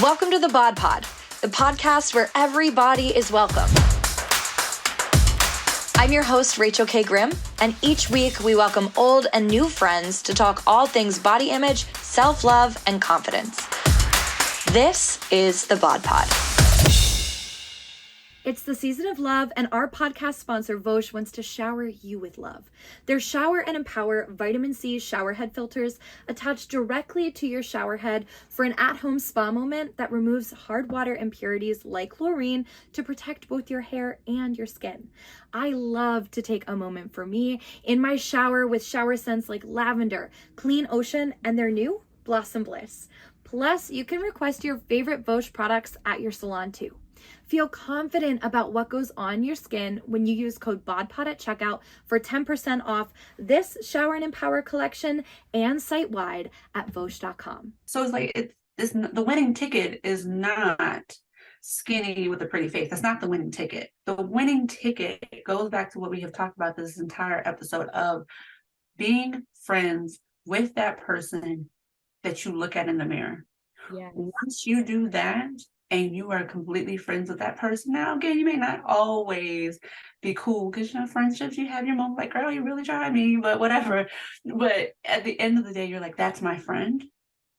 Welcome to the BodPod, the podcast where everybody is welcome. I'm your host, Rachel K. Grimm, and each week we welcome old and new friends to talk all things body image, self-love, and confidence. This is the BodPod. It's the season of love, and our podcast sponsor, Vosh, wants to shower you with love. Their Shower and Empower Vitamin C shower head filters attach directly to your shower head for an at-home spa moment that removes hard water impurities like chlorine to protect both your hair and your skin. I love to take a moment for me in my shower with shower scents like lavender, clean ocean, and their new Blossom Bliss. Plus, you can request your favorite Vosh products at your salon too. Feel confident about what goes on your skin when you use code BodPod at checkout for 10% off this Shower and Empower collection and site-wide at Vosh.com. So it's like the winning ticket is not skinny with a pretty face. That's not the winning ticket. The winning ticket goes back to what we have talked about this entire episode of being friends with that person that you look at in the mirror. Yes. Once you do that, and you are completely friends with that person. Now, again, you may not always be cool because, friendships, you have your moment like, girl, you really tried me, but whatever. But at the end of the day, you're like, that's my friend.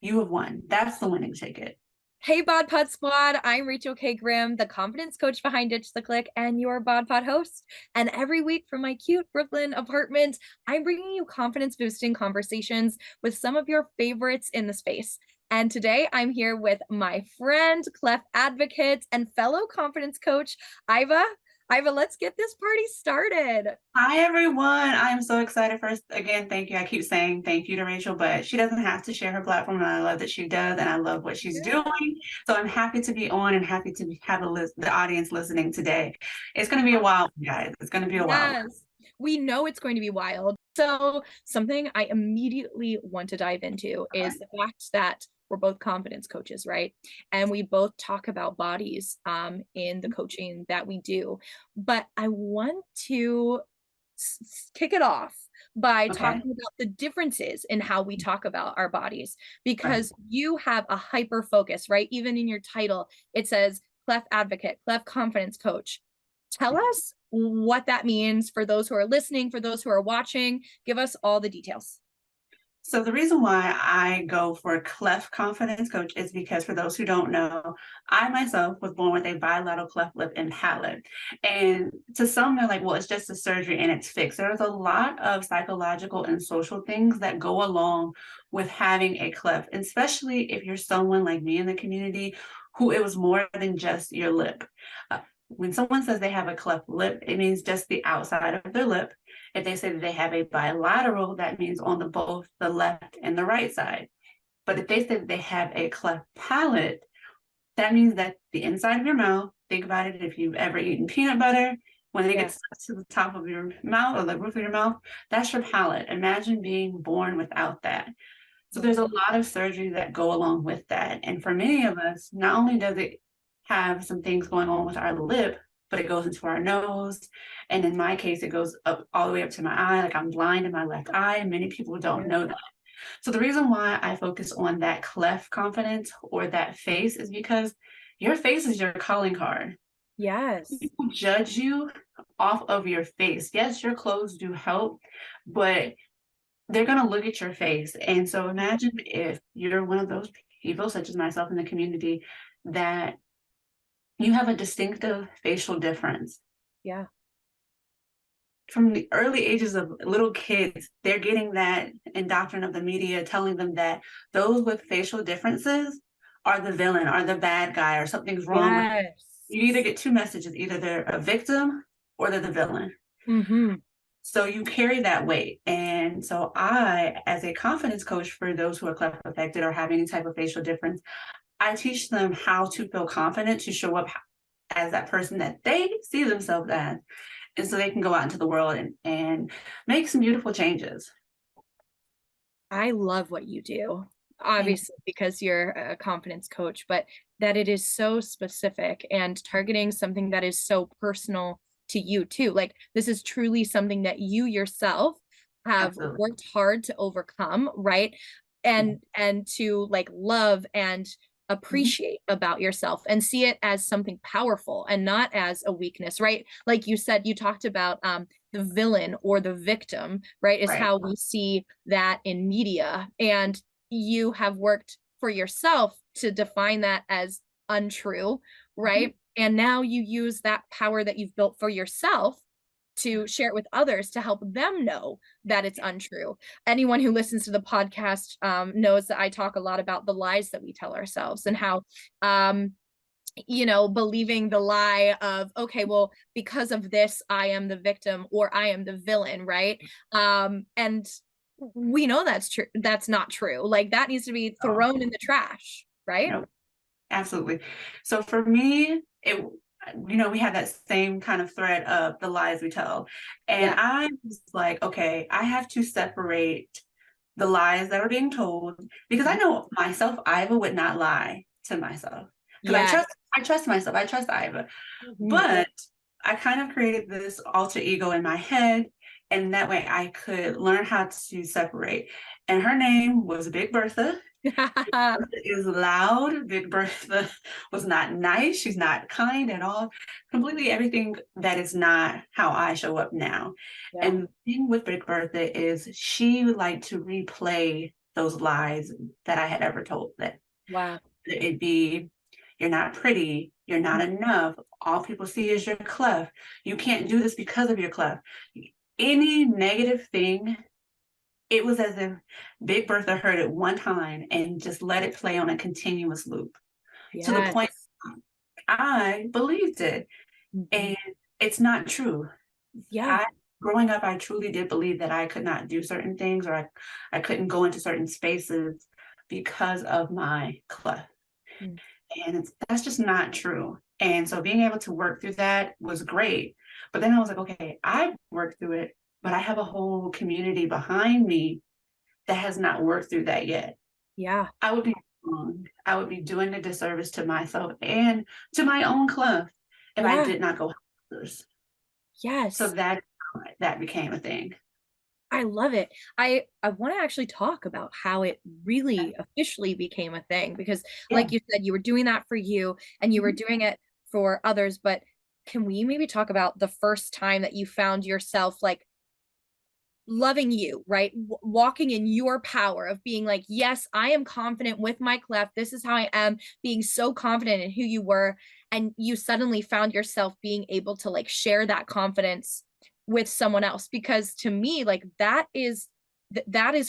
You have won. That's the winning ticket. Hey, BodPod squad. I'm Rachel K. Grimm, the confidence coach behind Ditch the Click and your BodPod host. And every week from my cute Brooklyn apartment, I'm bringing you confidence boosting conversations with some of your favorites in the space. And today I'm here with my friend, cleft advocate, and fellow confidence coach, Iva. Iva, let's get this party started. Hi, everyone. I am so excited. First, again, thank you. I keep saying thank you to Rachel, but she doesn't have to share her platform, and I love that she does, and I love what she's doing. So I'm happy to be on and happy to have the audience listening today. It's going to be a wild one, guys. It's going to be a wild one. We know it's going to be wild. So something I immediately want to dive into is the fact that we're both confidence coaches, right? And we both talk about bodies in the coaching that we do. But I want to kick it off by talking about the differences in how we talk about our bodies, because you have a hyper focus, right? Even in your title, it says cleft advocate, cleft confidence coach. Tell us what that means for those who are listening, for those who are watching. Give us all the details. So the reason why I go for a cleft confidence coach is because, for those who don't know, I myself was born with a bilateral cleft lip and palate. And to some, they're like, well, it's just a surgery and it's fixed. There's a lot of psychological and social things that go along with having a cleft, especially if you're someone like me in the community who it was more than just your lip. When someone says they have a cleft lip, it means just the outside of their lip. If they say that they have a bilateral, that means on both the left and the right side. But if they say that they have a cleft palate, that means that the inside of your mouth, think about it, if you've ever eaten peanut butter, when it gets to the top of your mouth or the roof of your mouth, that's your palate. Imagine being born without that. So there's a lot of surgery that go along with that. And for many of us, not only does it have some things going on with our lip, but it goes into our nose. And in my case, it goes up all the way up to my eye. Like, I'm blind in my left eye, and many people don't know that. So the reason why I focus on that cleft confidence or that face is because your face is your calling card. Yes. People judge you off of your face. Yes, your clothes do help, but they're going to look at your face. And so imagine if you're one of those people, such as myself in the community, that you have a distinctive facial difference. Yeah. From the early ages of little kids, they're getting that indoctrination of the media telling them that those with facial differences are the villain, are the bad guy, or something's wrong with them. You either get two messages: either they're a victim or they're the villain. Mm-hmm. So you carry that weight. And so I, as a confidence coach for those who are cleft affected or have any type of facial difference, I teach them how to feel confident to show up as that person that they see themselves as. And so they can go out into the world and make some beautiful changes. I love what you do, obviously, because you're a confidence coach, but that it is so specific and targeting something that is so personal to you too. Like, this is truly something that you yourself have worked hard to overcome, right? And to like love and appreciate about yourself and see it as something powerful and not as a weakness, right? Like you said, you talked about the villain or the victim, right? Is Right. how we see that in media. And you have worked for yourself to define that as untrue, Mhm. right? And now you use that power that you've built for yourself to share it with others to help them know that it's untrue. Anyone who listens to the podcast knows that I talk a lot about the lies that we tell ourselves and how believing the lie of, okay, well, because of this, I am the victim or I am the villain, right? And we know that's true. That's not true. Like that needs to be Oh, thrown in the trash, right? no, absolutely. So for me, we had that same kind of thread of the lies we tell. And Yeah. I was like, okay, I have to separate the lies that are being told because I know myself, Iva would not lie to myself because Yes. I trust myself. I trust Iva. Mhm. But I kind of created this alter ego in my head, and that way I could learn how to separate. And her name was Big Bertha. Bertha is loud. Big Bertha was not nice. She's not kind at all. Completely everything that is not how I show up now. Yeah. And the thing with Big Bertha is she would like to replay those lies that I had ever told that Wow. it'd be, you're not pretty, you're not enough, all people see is your cleft, you can't do this because of your cleft. Any negative thing, it was as if Big Bertha heard it one time and just let it play on a continuous loop to the Yes. point I believed it. Mhm. And it's not true. Yeah. I growing up, I truly did believe that I could not do certain things, or I couldn't go into certain spaces because of my cleft. Mm. And that's just not true. And so being able to work through that was great. But then I was like, okay, I worked through it, but I have a whole community behind me that has not worked through that yet. Yeah. I would be wrong. I would be doing a disservice to myself and to my own club if I Yeah. did not go help others. So Yes. that became a thing. I love it. I want to actually talk about how it really officially became a thing because Yeah. like you said, you were doing that for you and you were Mhm. doing it for others, but can we maybe talk about the first time that you found yourself like loving you, right? Walking in your power of being like, yes, I am confident with my cleft. This is how I am, being so confident in who you were. And you suddenly found yourself being able to like share that confidence with someone else. Because to me, like that is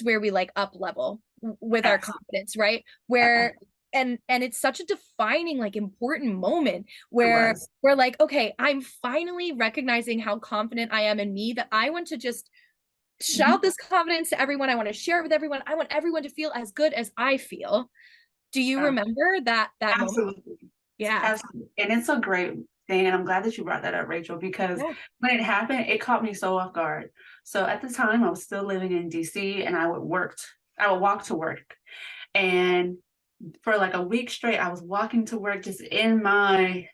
where we like up level with our Absolutely. confidence, right? Yeah, Where and it's such a defining like important moment it where was. we're like, okay, I'm finally recognizing how confident I am in me that I want to just Mhm. shout this confidence to everyone. I want to share it with everyone. I want everyone to feel as good as I feel. Do you Uh, remember that moment? Absolutely. Yeah. Absolutely. And it's a great thing. And I'm glad that you brought that up, Rachel, because Yeah. when it happened, it caught me so off guard. So at the time, I was still living in DC and I would walk to work. And for like a week straight, I was walking to work just in my,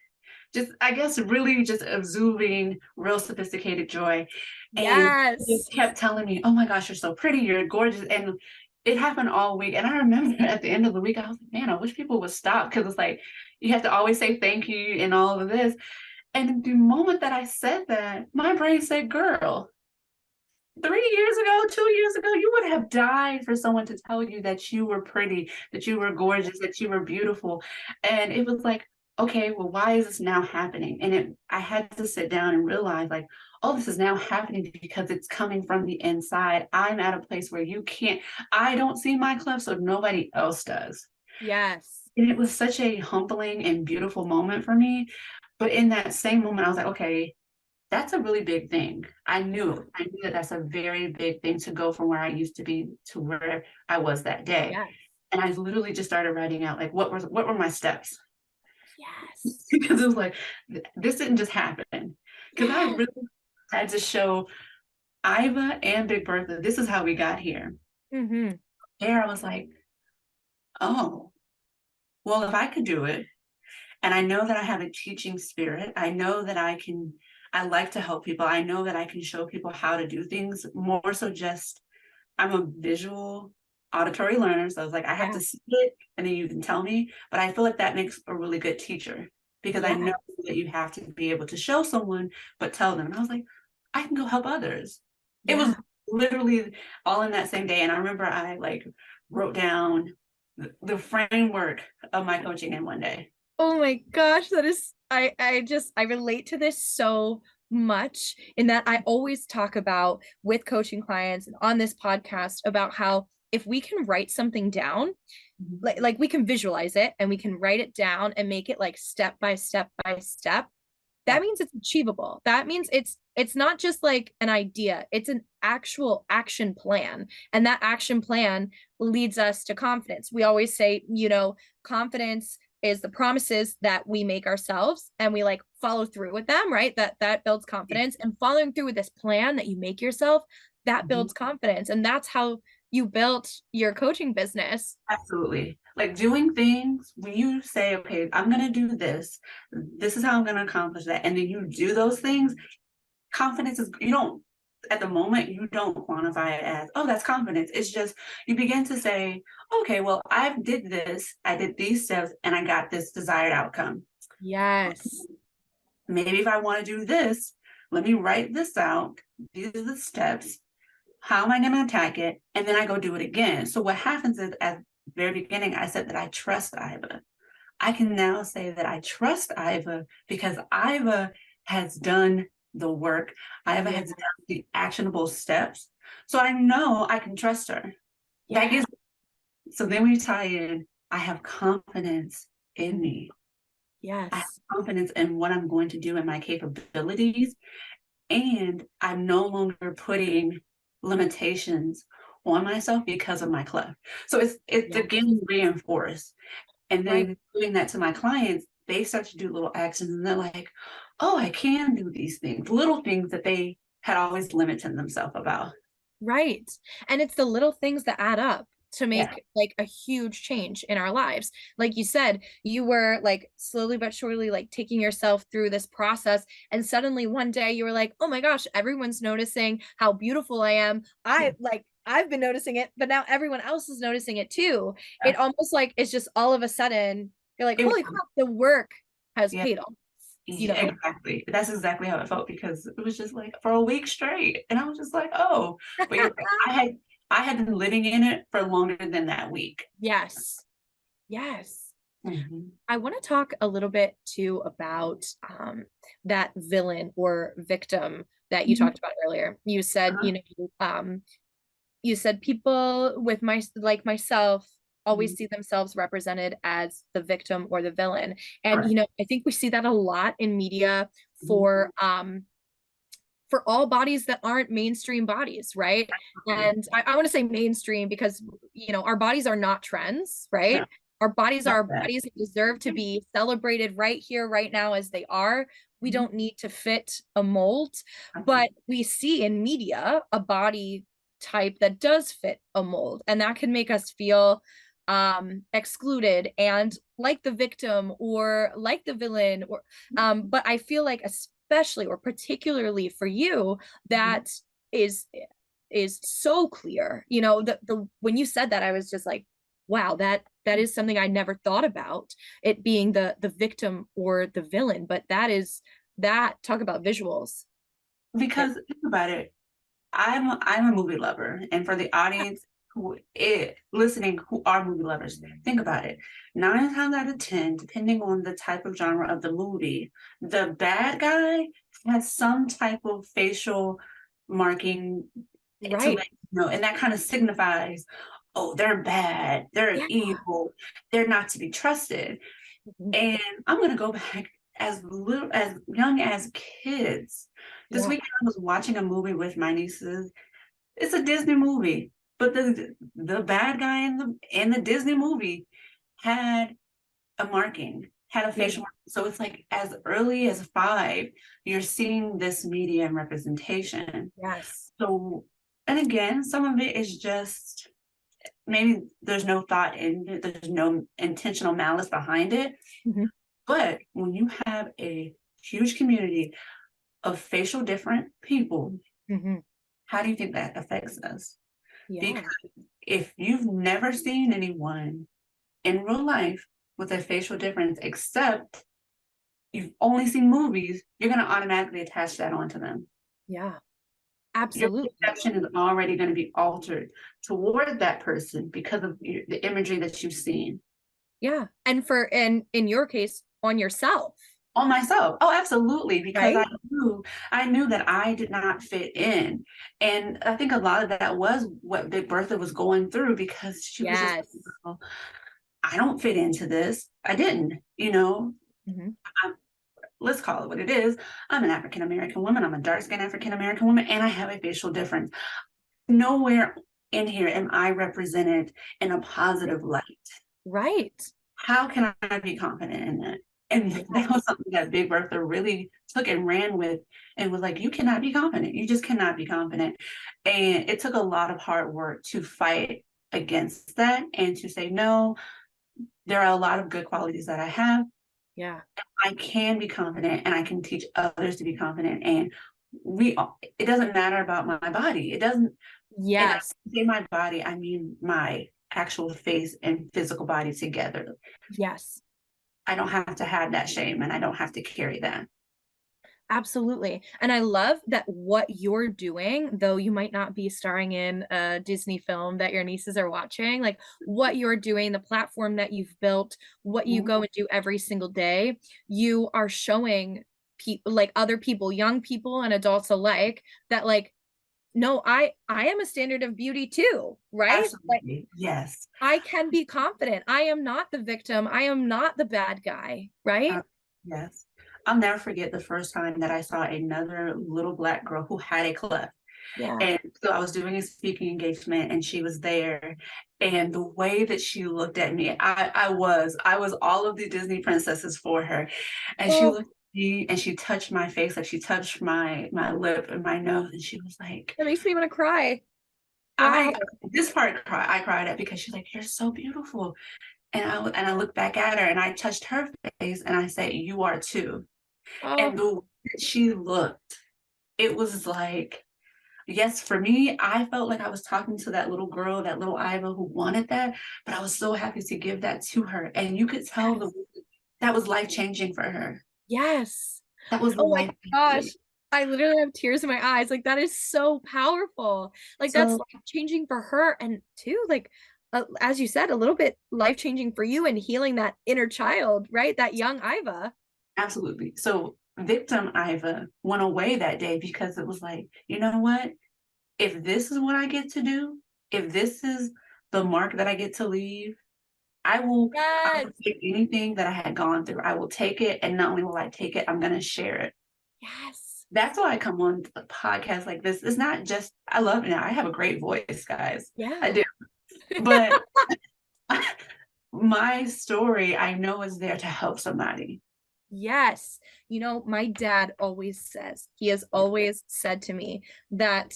just, I guess, really just exuding real sophisticated joy. And they Yes. kept telling me, oh my gosh, you're so pretty, you're gorgeous. And it happened all week. And I remember at the end of the week, I was like, man, I wish people would stop because it's like, you have to always say thank you and all of this. And the moment that I said that, my brain said, girl, 3 years ago, 2 years ago, you would have died for someone to tell you that you were pretty, that you were gorgeous, that you were beautiful. And it was like, okay, well, why is this now happening? And I had to sit down and realize, like, oh, this is now happening because it's coming from the inside. I'm at a place where I don't see my cleft, so nobody else does. Yes. And it was such a humbling and beautiful moment for me. But in that same moment, I was like, okay, that's a really big thing. I knew that that's a very big thing to go from where I used to be to where I was that day. Yes. And I literally just started writing out like what were my steps? Yes. Because it was like this didn't just happen. Because I Yes. really had to show Iva and Big Bertha, this is how we got here. Mm-hmm. There I was like, oh, well, if I could do it, and I know that I have a teaching spirit, I know that I like to help people. I know that I can show people how to do things more so just I'm a visual auditory learner, so it's like I have Yeah. to see it and then you can tell me, but I feel like that makes a really good teacher because I Yeah. know that you have to be able to show someone, but tell them. And I was like, I can go help others. It was Yeah. literally all in that same day. And I remember I like wrote down the framework of my coaching in one day. Oh my gosh, that is I relate to this so much in that I always talk about with coaching clients and on this podcast about how if we can write something down, like we can visualize it and we can write it down and make it like step by step by step, that Yeah. means it's achievable. That means it's not just like an idea, it's an actual action plan. And that action plan leads us to confidence. We always say, confidence is the promises that we make ourselves and we like follow through with them, right? That builds confidence. And following through with this plan that you make yourself, that builds confidence. And that's how you built your coaching business. Absolutely. Like doing things when you say, okay, I'm going to do this. This is how I'm going to accomplish that. And then you do those things. Confidence is, you don't, at the moment, you don't quantify it as, oh, that's confidence. It's just, you begin to say, okay, well, I did this. I did these steps and I got this desired outcome. Yes. Maybe if I want to do this, let me write this out. These are the steps. How am I going to attack it? And then I go do it again. So what happens is at the very beginning, I said that I trust Iva. I can now say that I trust Iva because Iva has done the work. Iva has done the actionable steps. So I know I can trust her. Yeah. That gives, so then we tie in, I have confidence in me. I have Yes. confidence in what I'm going to do and my capabilities. And I'm no longer putting limitations on myself because of my cleft. So it's Yes. again reinforced. And then Right. doing that to my clients, they start to do little actions and they're like, oh, I can do these things, little things that they had always limited themselves about. Right. And it's the little things that add up to Yeah. make like a huge change in our lives. Like you said, you were like slowly but surely like taking yourself through this process. And suddenly one day you were like, oh my gosh, everyone's noticing how beautiful I am. I've been noticing it, but now everyone else is noticing it too. Yeah. It almost like it's just all of a sudden you're like, It was- holy crap, the work has yeah. paid off. Yeah, exactly. That's exactly how it felt because it was just like for a week straight. And I was just like, oh, but you're right. I had been living in it for longer than that week. Yes. Yes. Mhm. I want to talk a little bit too about that villain or victim that you Mhm. talked about earlier. You said, you said people with like myself always Mhm. see themselves represented as the victim or the villain. And Correct. I think we see that a lot in media Mhm. for all bodies that aren't mainstream bodies, right? And I want to say mainstream because our bodies are not trends, right? No, Our bodies not are that. bodies that deserve to be celebrated right here, right now as they are. We Mhm. don't need to fit a mold, but we see in media a body type that does fit a mold, and that can make us feel excluded and like the victim or like the villain or but I feel like especially or particularly for you that is so clear. The when you said that, I was just like, wow, that is something I never thought about, it being the victim or the villain. But that talk about visuals. Because think about it, I'm a movie lover, and for the audience listening who are movie lovers, think about it. 9 times out of 10, depending on the type of genre of the movie, the bad guy has some type of facial marking to Right. let you know, and that kind of signifies, oh, they're bad, they're Yeah. evil, they're not to be trusted. And I'm gonna go back as young as kids. This Yeah. weekend I was watching a movie with my nieces. It's a Disney movie, but the bad guy in the Disney movie had a marking, had a facial marking. So it's like as early as 5, you're seeing this media and representation. Yes. So, and again, some of it is just maybe there's no thought in it, there's no intentional malice behind it. Mhm. But when you have a huge community of facial different people, Mhm. how do you think that affects us? Yeah. Because if you've never seen anyone in real life with a facial difference, except you've only seen movies, you're going to automatically attach that onto them. Yeah. Your Absolutely. perception is already going to be altered toward that person because of the imagery that you've seen. Yeah. And in your case, on yourself. On myself. Oh, absolutely. Because Right? I knew that I did not fit in. And I think a lot of that was what Big Bertha was going through, because she was just, Yes. well, I don't fit into this. I didn't, you know. Mhm. Let's call it what it is. I'm an African American woman. I'm a dark skinned African American woman, and I have a facial difference. Nowhere in here am I represented in a positive light. Right. How can I be confident in that? And Yes. that was something that Big Bertha really took and ran with, and was like, you cannot be confident. You just cannot be confident. And it took a lot of hard work to fight against that and to say, no, there are a lot of good qualities that I have. Yeah. I can be confident, and I can teach others to be confident. And it doesn't matter about my body. It doesn't, and I Yes. say my body, I mean my actual face and physical body together. Yes. I don't have to have that shame, and I don't have to carry that. Absolutely. And I love that what you're doing, though you might not be starring in a Disney film that your nieces are watching, like what you're doing, the platform that you've built, what you Mhm. go and do every single day, you are showing people, like other people, young people and adults alike, that like, no, I am a standard of beauty too, right? Like Absolutely. Yes. I can be confident. I am not the victim. I am not the bad guy, right? Yes. I'll never forget the first time that I saw another little Black girl who had a cleft. Yeah. And so I was doing a speaking engagement, and she was there. And the way that she looked at me, I was all of the Disney princesses for her. And she Oh, looked at me, and she touched my face, like she touched my lip and my nose, and she was like, that makes me want to cry. I Wow. this part I cried at, because she's like, you're so beautiful. And I looked back at her, and I touched her face, and I said, you are too. Oh, And the way that she looked, it was like, yes, for me, I felt like I was talking to that little girl, that little Iva who wanted that, but I was so happy to give that to her. And you could tell that was life changing for her. yes. That was Oh my life gosh. changing. I literally have tears in my eyes. Like that is so powerful. Like that's So life changing for her and too like as you said a little bit life changing for you and healing that inner child, right? That young Iva. absolutely. So victim Iva went away that day, because it was like, you know what? If this is what I get to do, if this is the mark that I get to leave, I will Yes. take anything that I had gone through. I will take it, and not only will I take it, I'm gonna share it. Yes. That's why I come on a podcast like this. It's not just, I love it now. I have a great voice, guys. I Yeah. do. But my story, I know, is there to help somebody. Yes. You know, my dad always says, he has always said to me that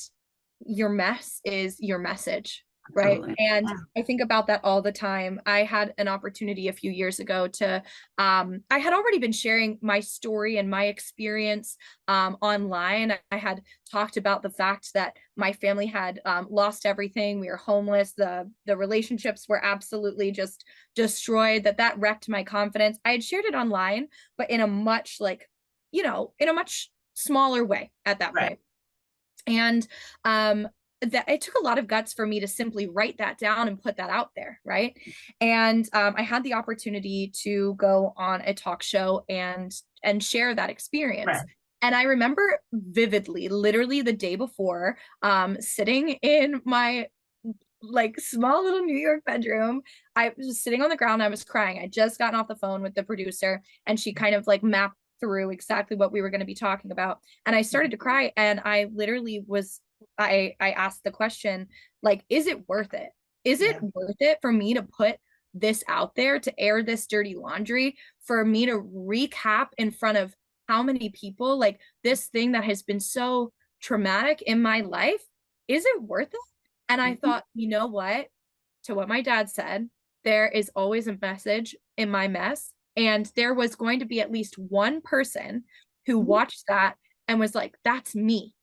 your mess is your message, right? Absolutely. And I think about that all the time. I had an opportunity a few years ago to I had already been sharing my story and my experience online. I had talked about the fact that my family had lost everything. We were homeless. The relationships were absolutely just destroyed. That wrecked my confidence. I had shared it online, but in a much like, you know, in a much smaller way at that Right. point. And that it took a lot of guts for me to simply write that down and put that out there, right? And I had the opportunity to go on a talk show and share that experience. Right. And I remember vividly, literally the day before, sitting in my like small little New York bedroom. I was sitting on the ground. I was crying. I just gotten off the phone with the producer, and she kind of like mapped through exactly what we were going to be talking about. And I started to cry, and I literally was, I asked the question, like, is it worth it? Is it Yeah. worth it for me to put this out there, to air this dirty laundry, for me to recap in front of how many people, like this thing that has been so traumatic in my life? Is it worth it? And I Mhm. thought, you know what? To what my dad said, there is always a message in my mess. And there was going to be at least one person who Mhm. watched that and was like, that's me.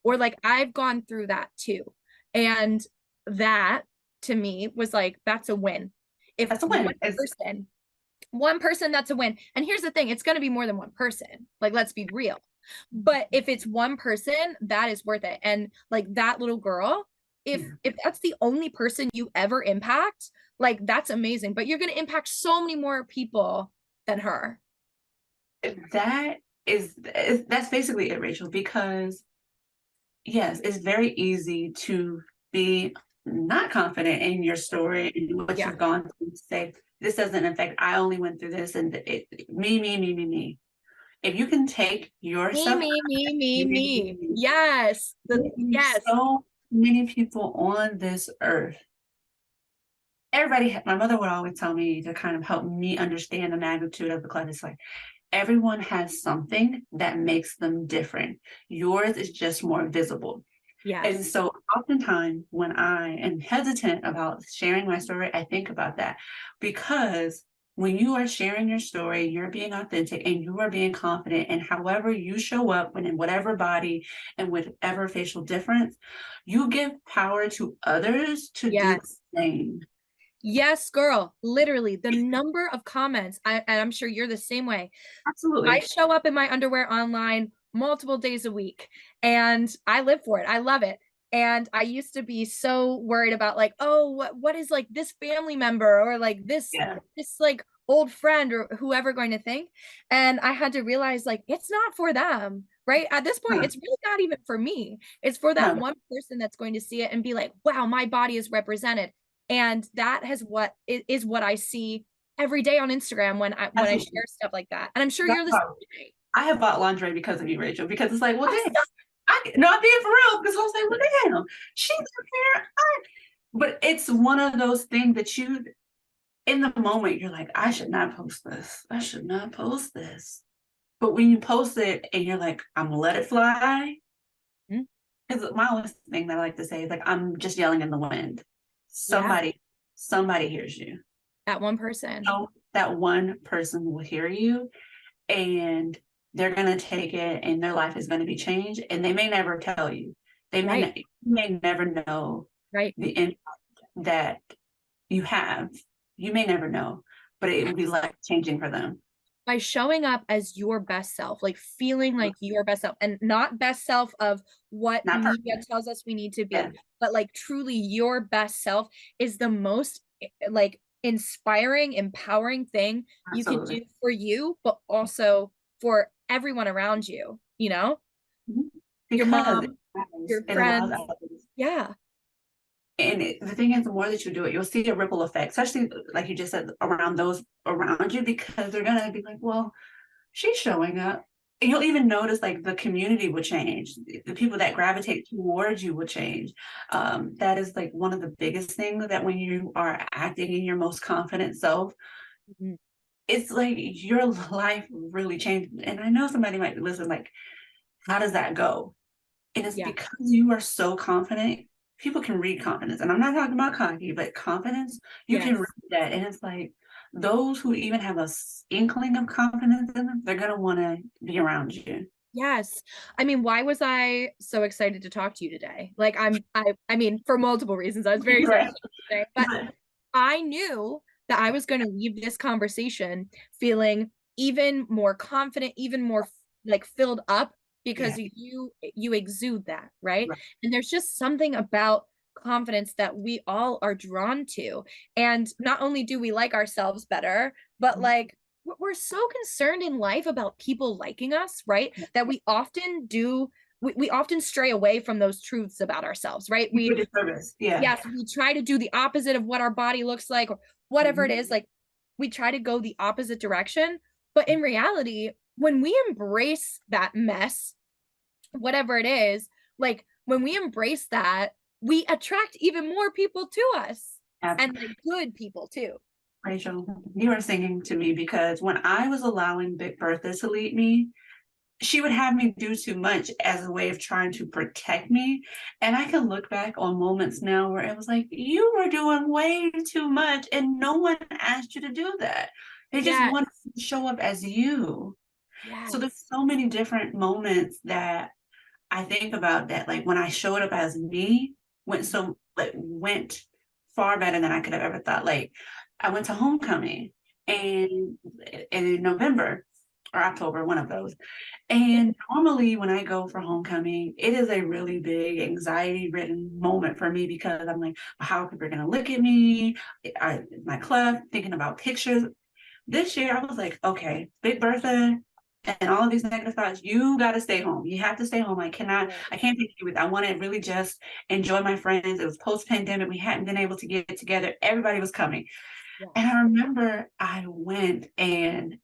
Or like, I've gone through that too. And that to me was like, that's a win. If That's a win. one person, that's a win. And here's the thing, it's going to be more than one person. Like, let's be real. But if it's one person, that is worth it. And like that little girl, if that's the only person you ever impact, like that's amazing. But you're going to impact so many more people than her. That's basically it, Rachel, because yes, it's very easy to be not confident in your story and what you've gone through, to say, this doesn't affect, I only went through this, and me. If you can take yourself, Me. Yes. Yes. So many people on this earth. My mother would always tell me to kind of help me understand the magnitude of the cleft. It's like, everyone has something that makes them different. Yours is just more visible. Yes. And so oftentimes when I am hesitant about sharing my story, I think about that, because when you are sharing your story, you're being authentic and you are being confident, and however you show up and in whatever body and whatever facial difference, you give power to others to do the same. Yes, girl. Literally, the number of comments, and I'm sure you're the same way. Absolutely. I show up in my underwear online multiple days a week, and I live for it. I love it. And I used to be so worried about like, oh, what is like this family member or like this like old friend or whoever going to think. And I had to realize like it's not for them, right? At this point, it's really not even for me. It's for that one person that's going to see it and be like, wow, my body is represented. And that is what I see every day on Instagram when I share stuff like that. And I'm sure you're the same way. I have bought lingerie because of you, Rachel, because it's like, well, damn, I'm being for real, because I was like, well, damn, she's up here. But it's one of those things that you, in the moment, you're like, I should not post this. I should not post this. But when you post it and you're like, I'm gonna let it fly. Because my only thing that I like to say is like, I'm just yelling in the wind. Somebody hears you. That one person. Oh, that one person will hear you, and they're going to take it and their life is going to be changed, and they may never tell you. They may never know the impact that you have. You may never know, but it would be life changing for them. By showing up as your best self, like feeling like your best self, and not best self of what media tells us we need to be, but like truly your best self is the most like inspiring, empowering thing you can do for you, but also for everyone around you, you know? Your mom, your friends. And the thing is, the more that you do it, you'll see a ripple effect, especially like you just said, around those around you, because they're going to be like, well, she's showing up. And you'll even notice like the community will change. The people that gravitate towards you will change. That is like one of the biggest things, that when you are acting in your most confident self, it's like your life really changed. And I know somebody might listen like, how does that go? And it's because you are so confident. People can read confidence, and I'm not talking about cocky, but confidence, you can read that. And it's like, those who even have a inkling of confidence in them, they're going to want to be around you. Yes. I mean, why was I so excited to talk to you today? Like I mean, for multiple reasons, I was very excited today, but I knew that I was going to leave this conversation feeling even more confident, even more like filled up, because you exude that, right? And there's just something about confidence that we all are drawn to. And not only do we like ourselves better, but like we're so concerned in life about people liking us, right? That we often we often stray away from those truths about ourselves, right? Yes, we try to do the opposite of what our body looks like, or whatever it is. Like we try to go the opposite direction. But in reality, when we embrace that mess, whatever it is, like when we embrace that, we attract even more people to us. And like good people too. Rachel, you are singing to me, because when I was allowing Big Bertha to lead me, she would have me do too much as a way of trying to protect me. And I can look back on moments now where it was like, you were doing way too much and no one asked you to do that. They just wanted to show up as you. So there's so many different moments that I think about, that like when I showed up as me, went so like went far better than I could have ever thought. Like I went to homecoming and in November or October, one of those. And normally when I go for homecoming, it is a really big anxiety-ridden moment for me because I'm like, how are people gonna look at me? My cleft, thinking about pictures. This year I was like, okay, Big Bertha and all of these negative thoughts, you gotta stay home. You have to stay home. I can't take you with. I want to really just enjoy my friends. It was post-pandemic. We hadn't been able to get together. Everybody was coming. Yeah. And I remember I went and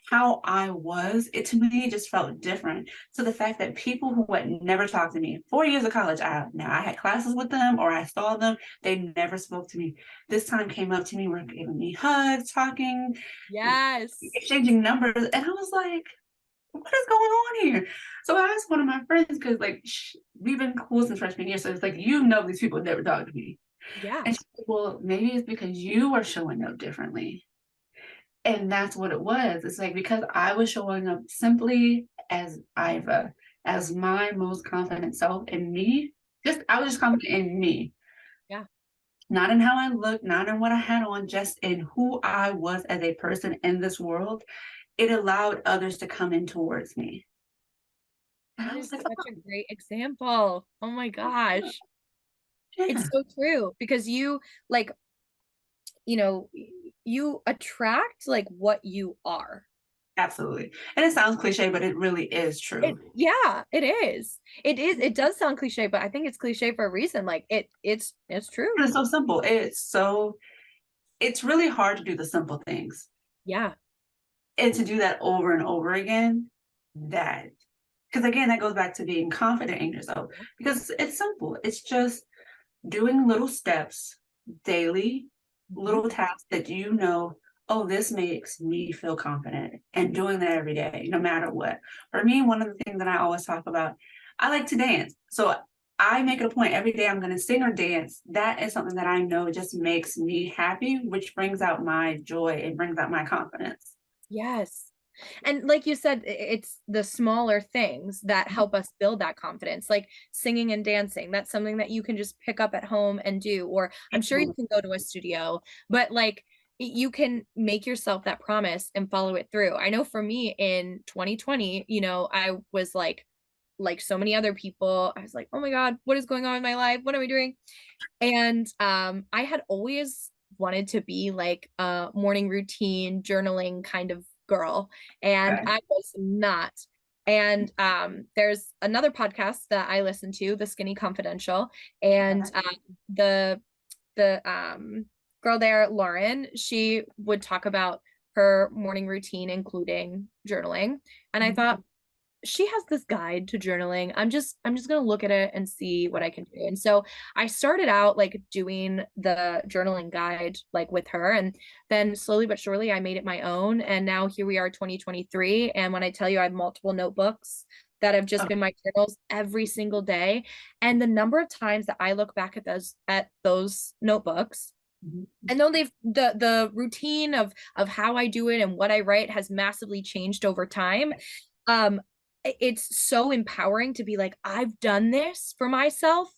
how I was, it to me just felt different. So the fact that people who had never talked to me, 4 years of college, I had classes with them or I saw them, they never spoke to me. This time came up to me, were giving me hugs, talking, Yes. exchanging numbers. And I was like, what is going on here? So I asked one of my friends, because like we've been cool since freshman year. So it's like, these people never talked to me. Yeah. And she said, well, maybe it's because you are showing up differently. And that's what it was. It's like, because I was showing up simply as Iva, as my most confident self in me. I was just confident in me. Yeah. Not in how I looked, not in what I had on, just in who I was as a person in this world. It allowed others to come in towards me. And That I is was like, such a great example. Oh my gosh. yeah, It's so true because you like, you attract like what you are. absolutely. And it sounds cliche, but it really is true. Yeah, it is. It is. It does sound cliche, but I think it's cliche for a reason. Like it's true. It's so simple. It's really hard to do the simple things. Yeah. And to do that over and over again, because again, that goes back to being confident in yourself, because it's simple. It's just doing little steps daily, little tasks that oh, this makes me feel confident, and doing that every day, no matter what. For me, one of the things that I always talk about, I like to dance. So I make it a point every day I'm going to sing or dance. That is something that I know just makes me happy, which brings out my joy and brings out my confidence. Yes. And like you said, it's the smaller things that help us build that confidence, like singing and dancing. That's something that you can just pick up at home and do, or I'm sure you can go to a studio, but like you can make yourself that promise and follow it through. I know for me in 2020, I was like so many other people, I was like, oh my God, what is going on in my life? What am I doing? And I had always wanted to be like a morning routine journaling kind of girl, and I was not. And there's another podcast that I listen to, The Skinny Confidential, and the girl there, Lauren, she would talk about her morning routine, including journaling. And I thought, she has this guide to journaling. I'm just gonna look at it and see what I can do. And so I started out like doing the journaling guide like with her, and then slowly but surely I made it my own. And now here we are, 2023. And when I tell you I have multiple notebooks that have just been my journals every single day, and the number of times that I look back at those notebooks, and though the routine of how I do it and what I write has massively changed over time, it's so empowering to be like, I've done this for myself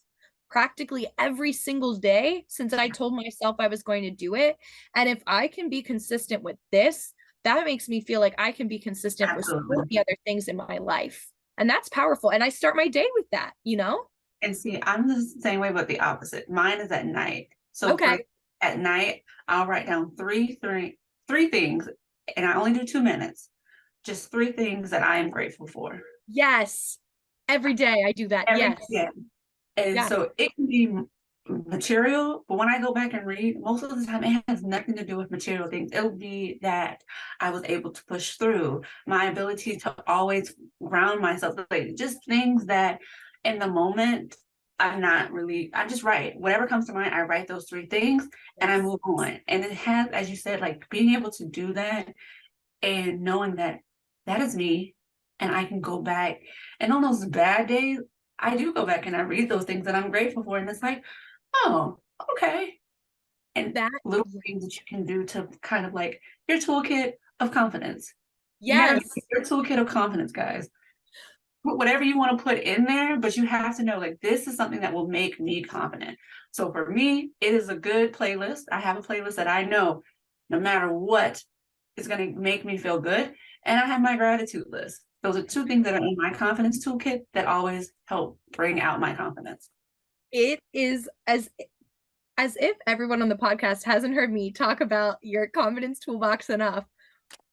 practically every single day since I told myself I was going to do it. And if I can be consistent with this, that makes me feel like I can be consistent with so many other things in my life. And that's powerful. And I start my day with that, And see, I'm the same way, but the opposite. Mine is at night. So okay. At night, I'll write down three things, and I only do 2 minutes. Just 3 things that I am grateful for. Yes. Every day I do that. Yes. Yeah. And so it can be material, but when I go back and read, most of the time it has nothing to do with material things. It'll be that I was able to push through, my ability to always ground myself, like just things that in the moment I just write whatever comes to mind. I write those 3 things and I move on. And it has, as you said, like being able to do that and knowing that that is me, and I can go back. And on those bad days, I do go back and I read those things that I'm grateful for. And it's like, oh, okay. And that little things that you can do to kind of like your toolkit of confidence. Yes. Your toolkit of confidence, guys. put whatever you want to put in there, but you have to know, like, this is something that will make me confident. So for me, it is a good playlist. I have a playlist that I know no matter what is going to make me feel good. And I have my gratitude list. Those are two things that are in my confidence toolkit that always help bring out my confidence. It is as if everyone on the podcast hasn't heard me talk about your confidence toolbox enough.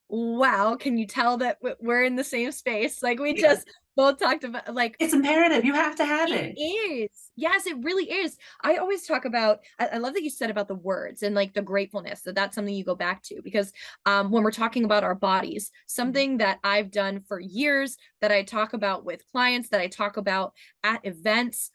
Wow, can you tell that we're in the same space? Like we just both talked about, like, it's imperative. You have to have it. It is. Yes, it really is. I always talk about, I love that you said about the words and like the gratefulness, that's something you go back to, because when we're talking about our bodies, something that I've done for years, that I talk about with clients, that I talk about at events,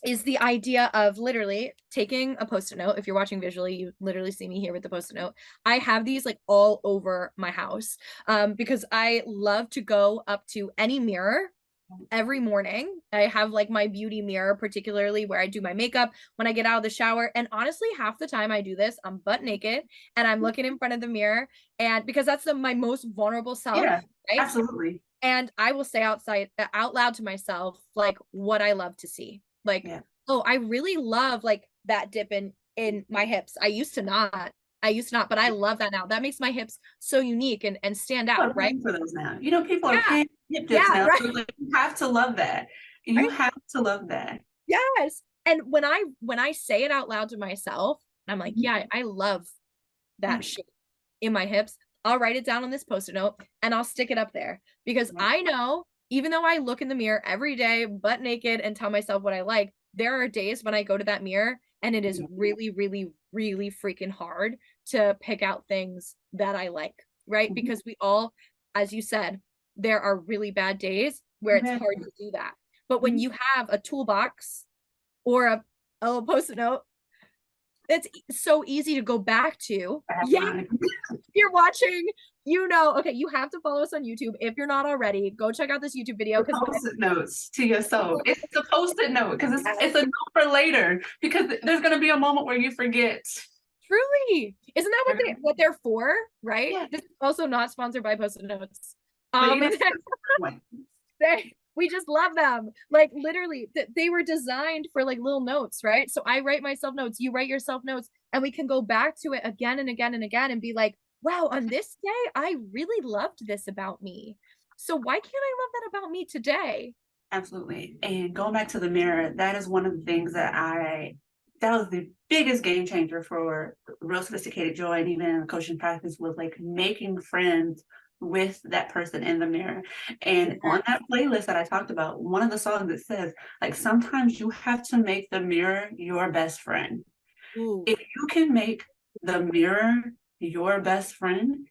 is the idea of literally taking a Post-it note. If you're watching visually, you literally see me here with the Post-it note. I have these like all over my house because I love to go up to any mirror every morning. I have like my beauty mirror, particularly where I do my makeup when I get out of the shower. And honestly, half the time I do this, I'm butt naked and I'm looking in front of the mirror, and because that's my most vulnerable self. Yeah, right? absolutely. And I will say out loud to myself, like, what I love to see. Like, oh, I really love like that dip in my hips. I used to not, but I love that now. That makes my hips so unique and stand out, right? For those now, you know, people are paying hip dips now. Right. So like, you have to love that. You have to love that. Yes. And when I say it out loud to myself, I'm like, yeah, I love that shape in my hips. I'll write it down on this Post-it note and I'll stick it up there, because I know, even though I look in the mirror every day butt naked and tell myself what I like, there are days when I go to that mirror and it is really, really, really freaking hard to pick out things that I like, right? Because we all, as you said, there are really bad days where it's hard to do that. But when you have a toolbox or a Post-it note, it's so easy to go back to. Yeah. If you're watching, you know, okay, you have to follow us on YouTube. If you're not already, go check out this YouTube video. Post-it notes to yourself. It's a Post-it note because it's a note for later, because there's going to be a moment where you forget. Truly. Isn't that what they're for, right? Yeah. This is also not sponsored by Post-it notes. We just love them. Like literally, they were designed for like little notes, right? So I write myself notes, you write yourself notes, and we can go back to it again and again and again and be like, wow, on this day, I really loved this about me. So why can't I love that about me today? Absolutely. And going back to the mirror, that is one of the things that was the biggest game changer for Real Sophisticated Joy, and even in the coaching practice, was like making friends with that person in the mirror. And on that playlist that I talked about, one of the songs that says, like, sometimes you have to make the mirror your best friend. Ooh. If you can make the mirror your best friend,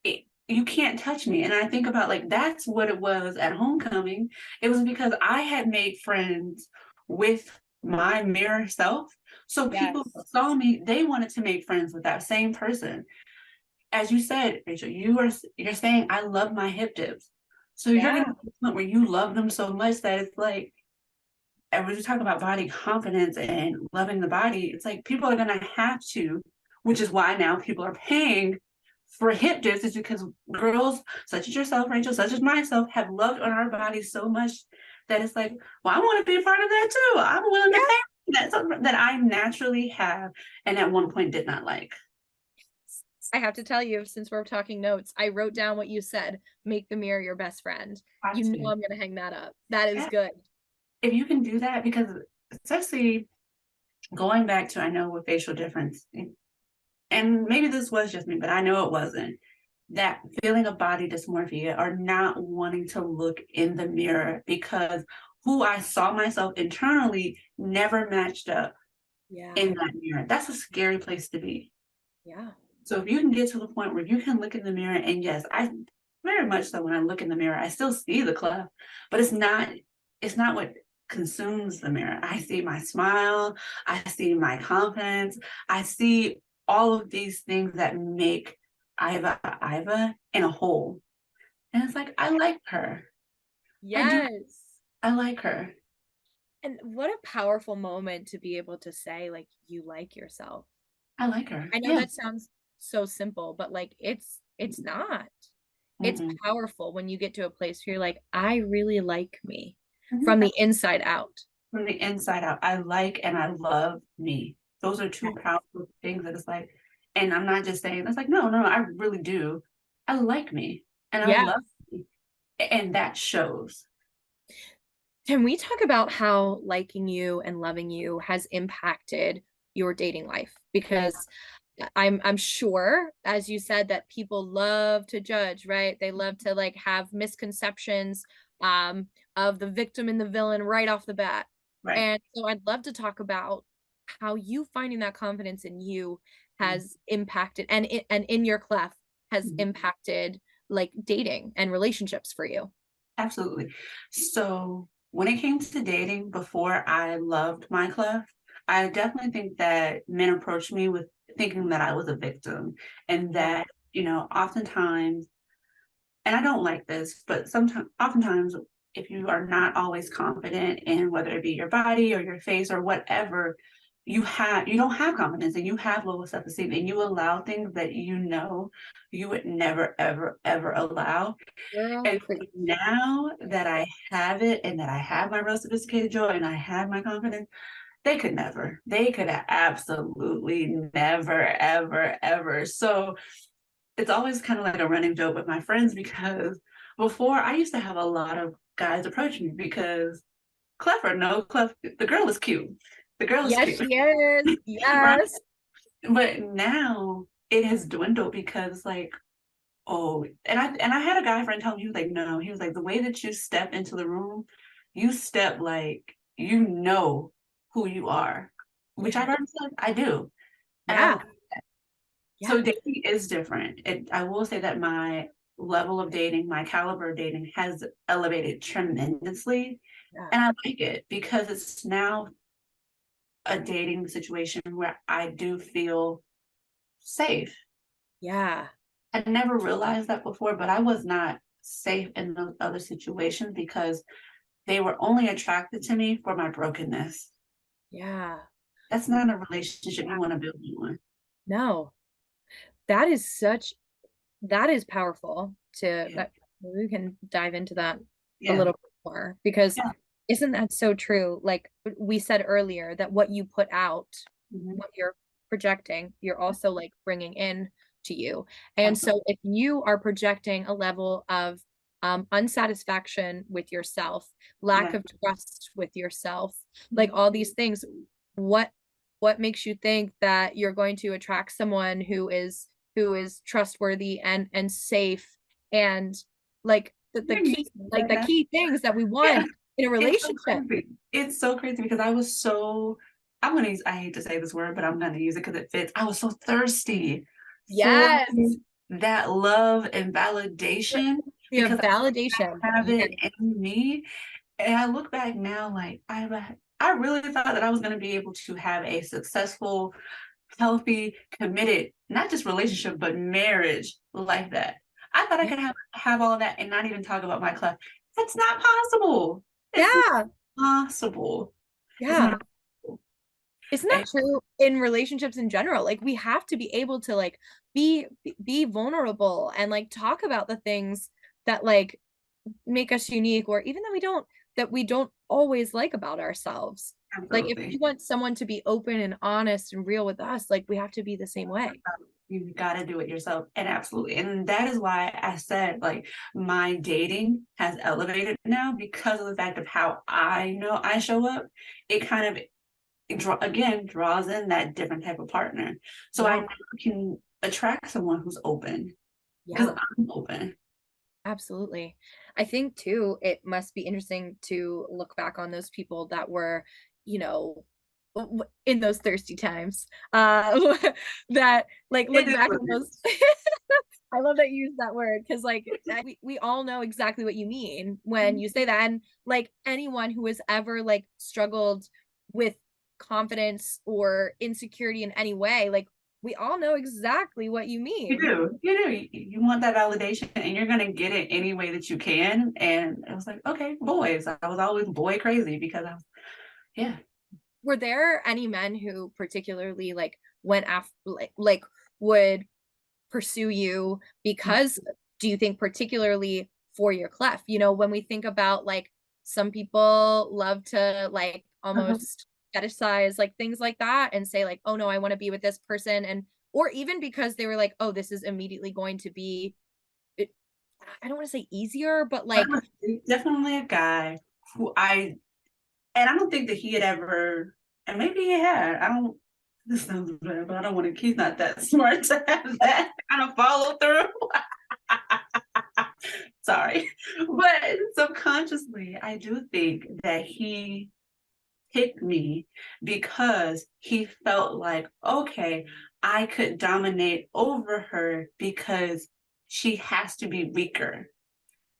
you can't touch me. And I think about, like, that's what it was at homecoming. It was because I had made friends with my mirror self. So people saw me, they wanted to make friends with that same person. As you said, Rachel, you're saying, I love my hip dips. So you're going to the point where you love them so much that it's like, and when you talk about body confidence and loving the body, it's like people are going to have to, which is why now people are paying for hip dips, is because girls such as yourself, Rachel, such as myself, have loved on our bodies so much that it's like, well, I want to be a part of that too. I'm willing to pay. That's something that I naturally have and at one point did not like. I have to tell you, since we're talking notes, I wrote down what you said, make the mirror your best friend. You know I'm going to hang that up. That is good. If you can do that, because especially going back to, I know with facial difference, and maybe this was just me, but I know it wasn't, that feeling of body dysmorphia or not wanting to look in the mirror because who I saw myself internally never matched up in that mirror. That's a scary place to be. Yeah. So if you can get to the point where you can look in the mirror, and yes, I very much so, when I look in the mirror, I still see the cleft, but it's not what consumes the mirror. I see my smile, I see my confidence, I see all of these things that make Iva in a whole. And it's like, I like her. Yes. I like her. And what a powerful moment to be able to say, like, you like yourself. I like her. I know that sounds so simple, but like it's not. It's Mm-mm. powerful when you get to a place where you're like, I really like me from Mhm. the inside out. From the inside out, I like and I love me. Those are two Yes. powerful things that it's like, and I'm not just saying, it's like, no, no, I really do. I like me and I Yeah. love me. And that shows. Can we talk about how liking you and loving you has impacted your dating life? Because I'm sure, as you said, that people love to judge, right? They love to like have misconceptions of the victim and the villain right off the bat. Right. And so I'd love to talk about how you finding that confidence in you has impacted and in your clef has Mhm. impacted like dating and relationships for you. Absolutely. So when it came to dating, before I loved my cleft, I definitely think that men approached me with thinking that I was a victim and Yeah. that, oftentimes, and I don't like this, but oftentimes, if you are not always confident in whether it be your body or your face or whatever, you don't have confidence and you have low self-esteem and you allow things that you would never, ever, ever allow. Girl, And please. now that I have it and that I have my real sophisticated joy and I have my confidence, they could never. They could absolutely never, ever, ever. So it's always kind of like a running joke with my friends because before I used to have a lot of guys approach me because clever, no clever, the girl is cute. The girl is Yes, cute, she is. right? Yes. But now it has dwindled because like, oh, and I had a guy friend tell me, he was like, no, he was like, the way that you step into the room, you step like you know who you are, which Yeah. I've already said I do. And Yeah. so Yeah. dating is different. I will say that my level of dating, my caliber of dating has elevated tremendously. Yeah. And I like it because it's now a dating situation where I do feel safe. Yeah. I never realized that before, but I was not safe in those other situations because they were only attracted to me for my brokenness. Yeah. That's not a relationship you want to build on. No, that is that is powerful to Yeah. that we can dive into that a Yeah. little bit more because Yeah. isn't that so true? Like we said earlier, that what you put out, Mhm. what you're projecting, you're also like bringing in to you. And Absolutely. so if you are projecting a level of unsatisfaction with yourself, lack Yeah. of trust with yourself, like Mhm. all these things, what what makes you think that you're going to attract someone who is trustworthy and safe and like Yeah, you like said the that. key things that we Yeah. want in a It's so relationship. crazy. It's so crazy because I hate to say this word, but I'm gonna use it because it fits. I was so thirsty for Yes. that love and validation The because validation. I have Yes. it in me. And I look back now, like I really thought that I was gonna be able to have a successful, healthy, committed, not just relationship, but marriage like that. I thought I Yeah. could have all of that and not even talk about my cleft. That's not possible. It's Yeah. possible. It's Yeah. not possible. Isn't And that true in relationships in general? Like we have to be able to like be vulnerable and like talk about the things that like make us unique or even that we don't always like about ourselves. Like if we absolutely. want someone to be open and honest and real with us, like we have to be the same way. You've got to do it yourself. And absolutely. And that is why I said, like, my dating has elevated now because of the fact of how I know I show up. It kind of, again, draws in that different type of partner. So I Yeah. now can attract someone who's open because Yeah. I'm open. Absolutely. I think too, it must be interesting to look back on those people that were, you know, in those thirsty times. That like It look is back what on it those. is. I love that you use that word because like we all know exactly what you mean when Mhm. you say that. And like anyone who has ever like struggled with confidence or insecurity in any way, like we all know exactly what you You mean. do. You do. You want that validation and you're going to get it any way that you can. And it was like, okay, boys. I was always boy crazy because yeah. Were there any men who particularly like went after like would pursue you because do you think particularly for your cleft? You know, when we think about like some people love to like almost fetishize like things like that and say like, oh no, I want to be with this person, and or even because they were like, oh, this is immediately going to be it, I don't want to say easier, but like definitely a guy who I don't think that he had ever, and maybe he had, I don't, this sounds bad, but I don't want to, he's not that smart to have that kind of follow through. Sorry. But subconsciously, I do think that he picked me because he felt like, okay, I could dominate over her because she has to be weaker.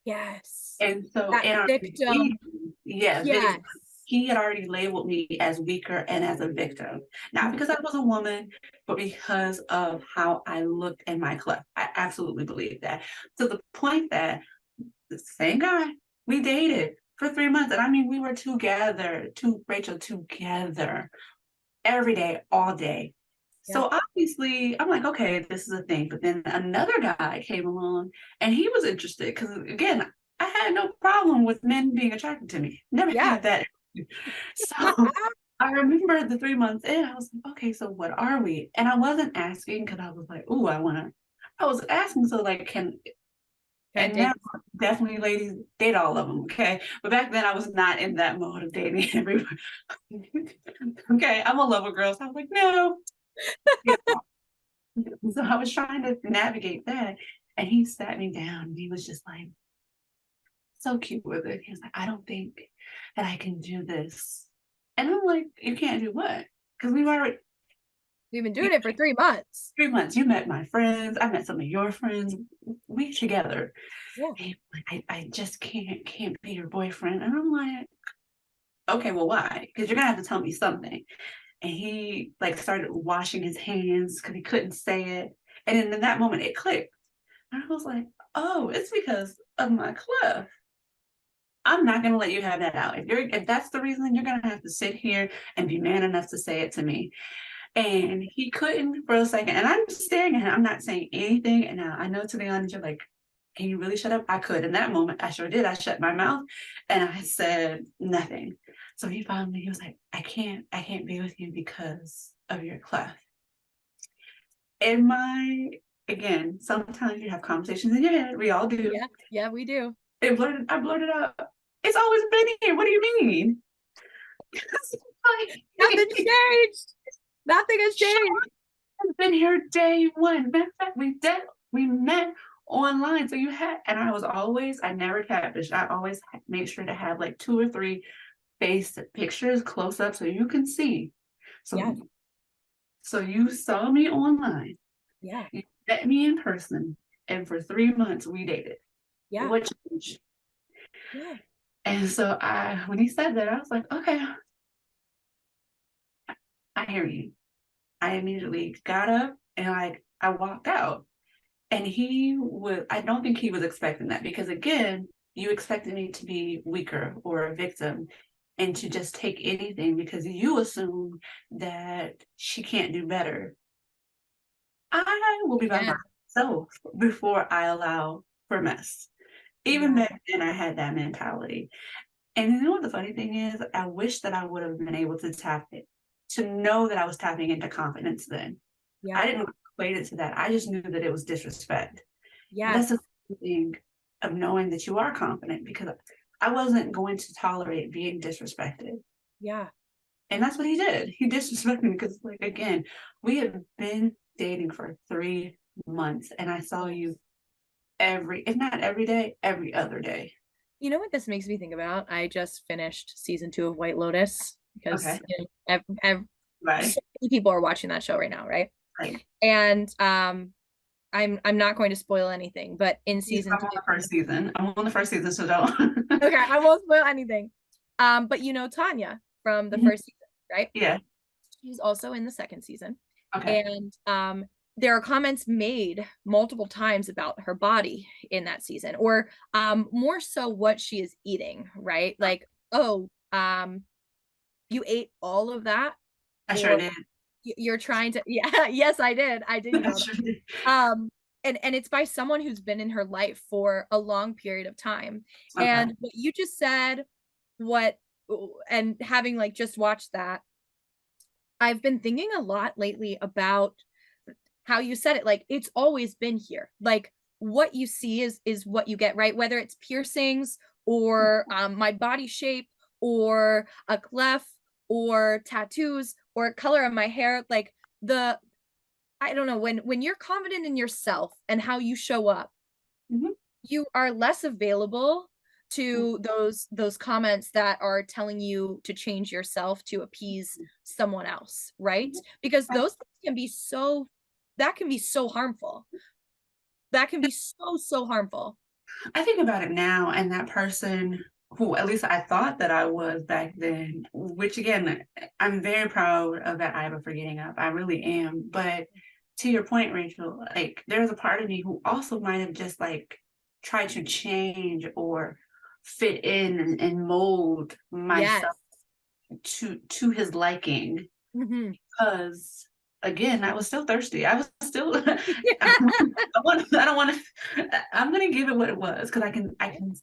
yes, And so that in our victim. yes, Yes. he had already labeled me as weaker and as a victim. Not because I was a woman, but because of how I looked in my cleft. I absolutely believe that. To the point that the same guy, we dated for 3 months. And I mean, we were together, Rachel, together every day, all day. Yeah. So obviously, I'm like, okay, this is a thing. But then another guy came along and he was interested because, again, I had no problem with men being attracted to me. Never Yeah. had that. So I remember the 3 months in, I was like, okay, so what are we? And I wasn't asking because I was like, oh, I was asking so like, and now definitely ladies date all of them, okay? But back then I was not in that mode of dating everyone. Okay, I'm a lover girl, so I was like, no. Yeah. So I was trying to navigate that, and he sat me down and he was just like so cute with it. He was like, I don't think that I can do this. And I'm like, you can't do what? Because We've been doing it for 3 months. 3 months. You met my friends, I met some of your friends, we together. Yeah. And like, I just can't be your boyfriend. And I'm like, okay, well, why? Because you're gonna have to tell me something. And he like started washing his hands because he couldn't say it. And then in that moment it clicked. And I was like, oh, it's because of my cleft. I'm not gonna let you have that out. If that's the reason, you're gonna have to sit here and be man enough to say it to me. And he couldn't for a second. And I'm staring at him. I'm not saying anything. And now I know, to be honest, you're like, can you really shut up? I could. In that moment, I sure did. I shut my mouth and I said nothing. So he was like, I can't be with you because of your cleft. Again, sometimes you have conversations in your head. We all do. Yeah, we do. I blurted out, it's always been here. What do you mean? Nothing changed. Nothing has changed. I've been here day one. Matter of fact, we met online. So and I never catfish. I always made sure to have like 2 or 3 face pictures close up so you can see. So you saw me online. Yeah. You met me in person. And for 3 months we dated. Yeah. What changed? Yeah. And so when he said that, I was like, okay, I hear you. I immediately got up and I walked out. And I don't think he was expecting that because, again, you expected me to be weaker or a victim and to just take anything because you assume that she can't do better. I will be by myself before I allow for mess. Even back then, I had that mentality. And you know what the funny thing is? I wish that I would have been able to tap it, to know that I was tapping into confidence then. I didn't equate it to that. I just knew that it was disrespect. Yeah. That's the thing of knowing that you are confident because I wasn't going to tolerate being disrespected. Yeah. And that's what he did. He disrespected me because, like, again, we had been dating for 3 months and I saw you if not every day, every other day. You know what this makes me think about? I just finished season 2 of White Lotus because you know, so many people are watching that show right now, right? Right. And I'm not going to spoil anything, but in season 2, I'm on the first season. I'm on the first season, so don't. Okay, I won't spoil anything. But you know Tanya from the first season, right? Yeah. She's also in the second season. Okay. And there are comments made multiple times about her body in that season, or more so what she is eating, right? Like, oh, you ate all of that? I sure did. You're trying to, yeah, yes, I did. You know sure did. and it's by someone who's been in her life for a long period of time. Okay. And what you just said, what and having like just watched that, I've been thinking a lot lately about how you said it, like it's always been here. Like what you see is what you get, right? Whether it's piercings or my body shape or a cleft or tattoos or color of my hair, like the I don't know, when you're confident in yourself and how you show up, Mhm. you are less available to those comments that are telling you to change yourself to appease someone else, right? Because I those things can be so that can be so harmful. That can be so harmful. I think about it now, and that person who at least I thought that I was back then, which again, I'm very proud of that Iva for getting up. I really am. But to your point, Rachel, like there's a part of me who also might have just like tried to change or fit in and mold myself Yes. to his liking. Mhm. Because again, I was still thirsty. I was still I don't want to I'm gonna give it what it was because I can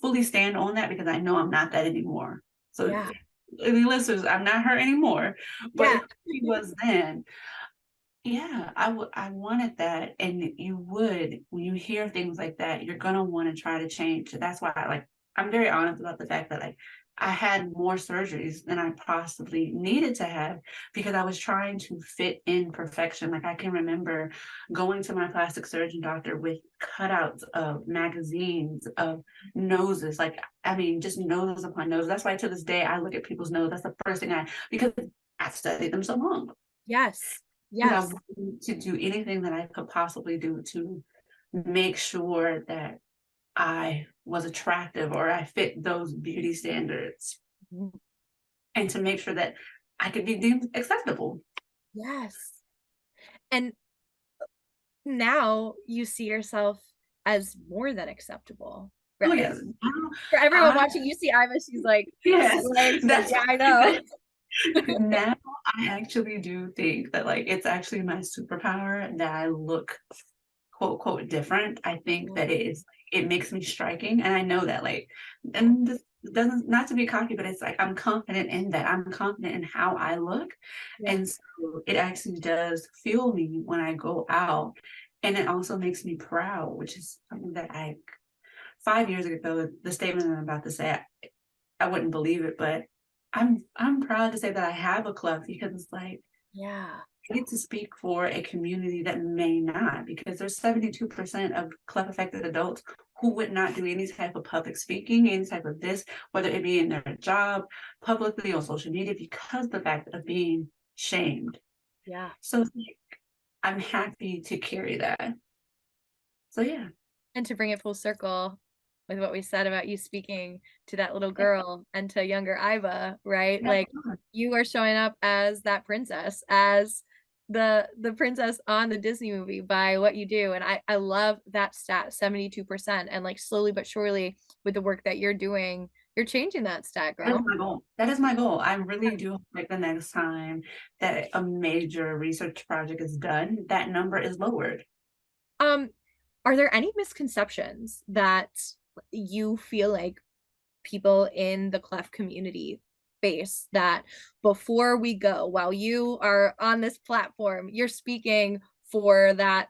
fully stand on that because I know I'm not that anymore. So Yeah. any listeners, I'm not her anymore, but Yeah. who she was then, yeah, I wanted that. And you would, when you hear things like that, you're gonna want to try to change. That's why I'm very honest about the fact that like I had more surgeries than I possibly needed to have because I was trying to fit in perfection. Like I can remember going to my plastic surgeon doctor with cutouts of magazines of noses. Like I mean, just nose upon nose. That's why to this day I look at people's nose. That's the first thing because I've studied them so long. Yes. Because I Yes. wanted to do anything that I could possibly do to make sure that I was attractive or I fit those beauty standards Mhm. and to make sure that I could be deemed acceptable. Yes. And now you see yourself as more than acceptable. Oh Right. yes. Now For everyone I watching, you see Iva, she's like yes, sweating. She's like, that's yeah, I know. now I actually do think that like it's actually my superpower that I look quote quote different. I think that it makes me striking. And I know that like and this doesn't not to be cocky, but it's like I'm confident in that. I'm confident in how I look. Yeah. And so it actually does fuel me when I go out. And it also makes me proud, which is something that I 5 years ago, the statement I'm about to say, I wouldn't believe it, but I'm proud to say that I have a club because it's like Yeah. I get to speak for a community that may not, because there's 72% of cleft affected adults who would not do any type of public speaking, any type of this, whether it be in their job, publicly on social media, because the fact of being shamed. Yeah. So I'm happy to carry that. So yeah. And to bring it full circle with what we said about you speaking to that little girl and to younger Iva, right? Yeah. Like you are showing up as that princess, as the princess on the Disney movie by what you do. And I love that stat, 72%. And like slowly but surely with the work that you're doing, you're changing that stat, That is girl. my goal. That is my goal. I really do hope like the next time that a major research project is done, that number is lowered. Um, are there any misconceptions that you feel like people in the cleft community face that before we go, while you are on this platform, you're speaking for that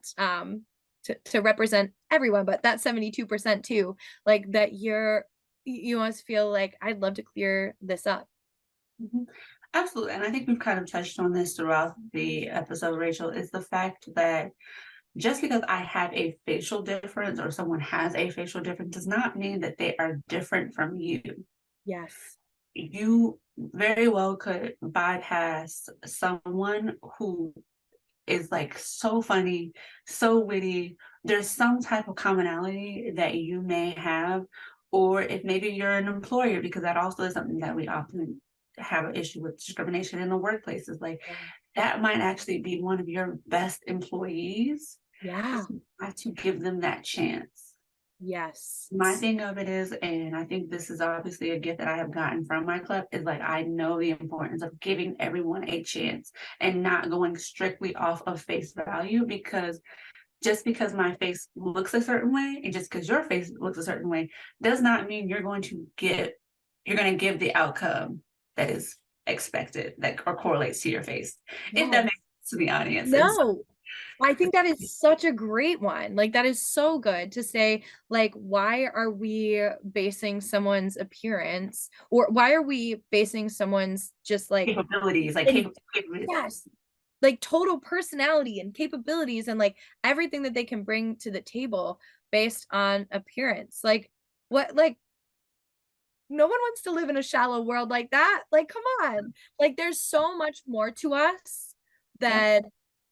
to represent everyone, but that 72% too, like that you must feel like I'd love to clear this up. Mhm. Absolutely. And I think we've kind of touched on this throughout the episode, Rachel, is the fact that just because I have a facial difference or someone has a facial difference does not mean that they are different from you. Yes. You very well could bypass someone who is like so funny, so witty. There's some type of commonality that you may have, or if maybe you're an employer, because that also is something that we often have an issue with discrimination in the workplace. Is like that might actually be one of your best employees. Yeah. You have to give them that chance. Yes. My thing of it is, and I think this is obviously a gift that I have gotten from my club, is like I know the importance of giving everyone a chance and not going strictly off of face value, because just because my face looks a certain way and just because your face looks a certain way does not mean you're going to give the outcome that is expected, that or correlates to your face. If that makes sense to the audience. No, I think that is such a great one. Like, that is so good to say, like, why are we basing someone's appearance, or why are we basing someone's just like capabilities, like capabilities. Yes, like total personality and capabilities and like everything that they can bring to the table based on appearance. Like, what, like, no one wants to live in a shallow world like that. Like, come on. Like, there's so much more to us than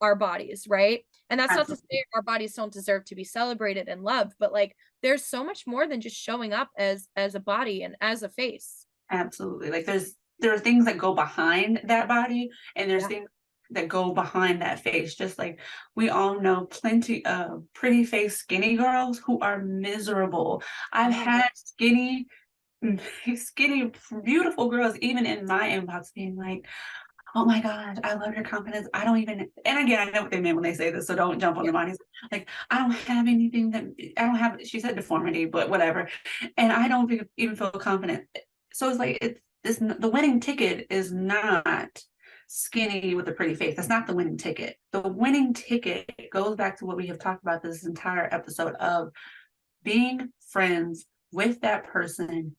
our bodies, right? And that's not to say our bodies don't deserve to be celebrated and loved, but like there's so much more than just showing up as a body and as a face. Absolutely. Like there are things that go behind that body, and there's things that go behind that face. Just like we all know plenty of pretty face skinny girls who are miserable. I've had skinny, beautiful girls even in my inbox being like, oh my gosh, I love your confidence. I don't even, and again, I know what they mean when they say this, so don't jump on the bodies. Like, I don't have anything I don't have, she said deformity, but whatever. And I don't even feel confident. So it's like, the winning ticket is not skinny with a pretty face. That's not the winning ticket. The winning ticket goes back to what we have talked about this entire episode of being friends with that person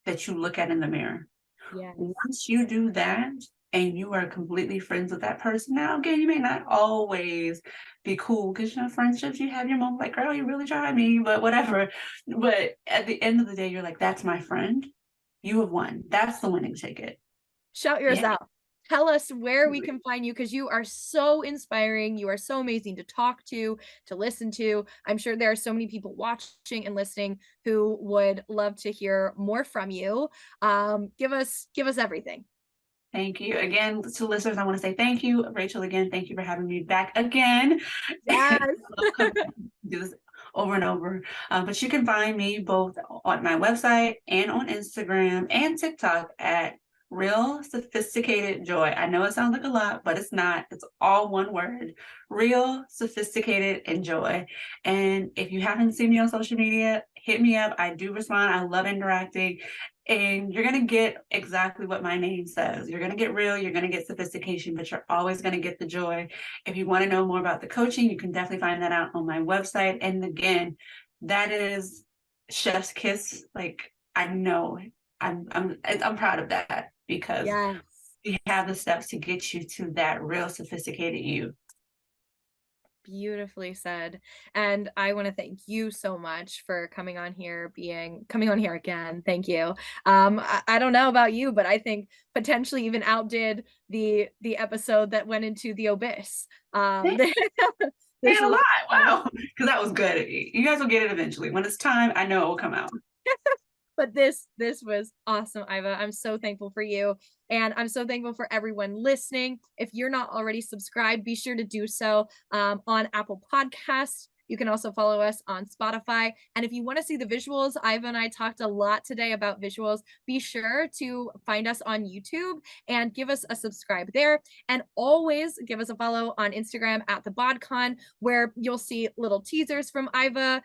that you look at in the mirror. Yes. Once you do that, and you are completely friends with that person. Now, again, you may not always be cool because, you know, friendships, you have your moment like, girl, you really tried me, but whatever. But at the end of the day, you're like, that's my friend. You have won. That's the winning ticket. Shout yours out. Tell us where we can find you, because you are so inspiring. You are so amazing to talk to listen to. I'm sure there are so many people watching and listening who would love to hear more from you. Give us everything. Thank you. Again, to listeners, I want to say thank you. Rachel, again, thank you for having me back again. Yes. Do this over and over. But you can find me both on my website and on Instagram and TikTok at Real Sophisticated Joy. I know it sounds like a lot, but it's not. It's all one word. Real Sophisticated and Joy. And if you haven't seen me on social media, hit me up. I do respond. I love interacting. And you're going to get exactly what my name says. You're going to get real, you're going to get sophistication, but you're always going to get the joy. If you want to know more about the coaching, you can definitely find that out on my website. And again, that is chef's kiss. Like, I know I'm proud of that, because you have the steps to get you to that real sophisticated you. Beautifully said. And I want to thank you so much for coming on here again. Thank you. I don't know about you, but I think potentially even outdid the episode that went into the abyss. There's a lot. Wow. Because that was good. You guys will get it eventually. When it's time, I know it will come out. But this was awesome, Iva. I'm so thankful for you. And I'm so thankful for everyone listening. If you're not already subscribed, be sure to do so on Apple Podcasts. You can also follow us on Spotify. And if you want to see the visuals, Iva and I talked a lot today about visuals. Be sure to find us on YouTube and give us a subscribe there. And always give us a follow on Instagram at the BodCon, where you'll see little teasers from Iva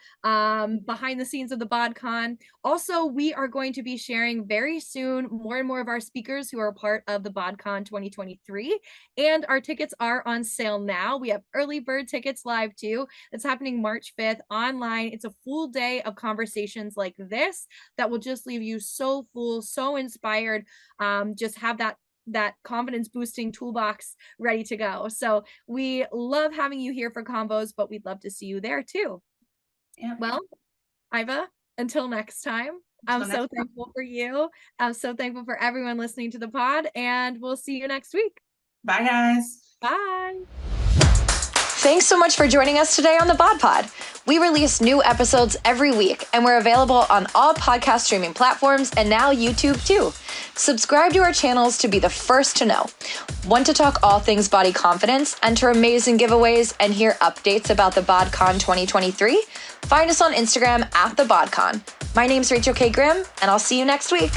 behind the scenes of the BodCon. Also, we are going to be sharing very soon more and more of our speakers who are a part of the BodCon 2023. And our tickets are on sale now. We have early bird tickets live too. It's happening March 5th online. It's a full day of conversations like this that will just leave you so full, so inspired. Just have that confidence boosting toolbox ready to go. So we love having you here for combos, but we'd love to see you there too. Yeah. Well, Iva, until next time, I'm so thankful for you. I'm so thankful for everyone listening to the pod, and we'll see you next week. Bye, guys. Bye. Thanks so much for joining us today on the BodPod. We release new episodes every week, and we're available on all podcast streaming platforms and now YouTube too. Subscribe to our channels to be the first to know. Want to talk all things body confidence, enter amazing giveaways, and hear updates about the BodCon 2023? Find us on Instagram at the BodCon. My name's Rachel K. Grimm, and I'll see you next week.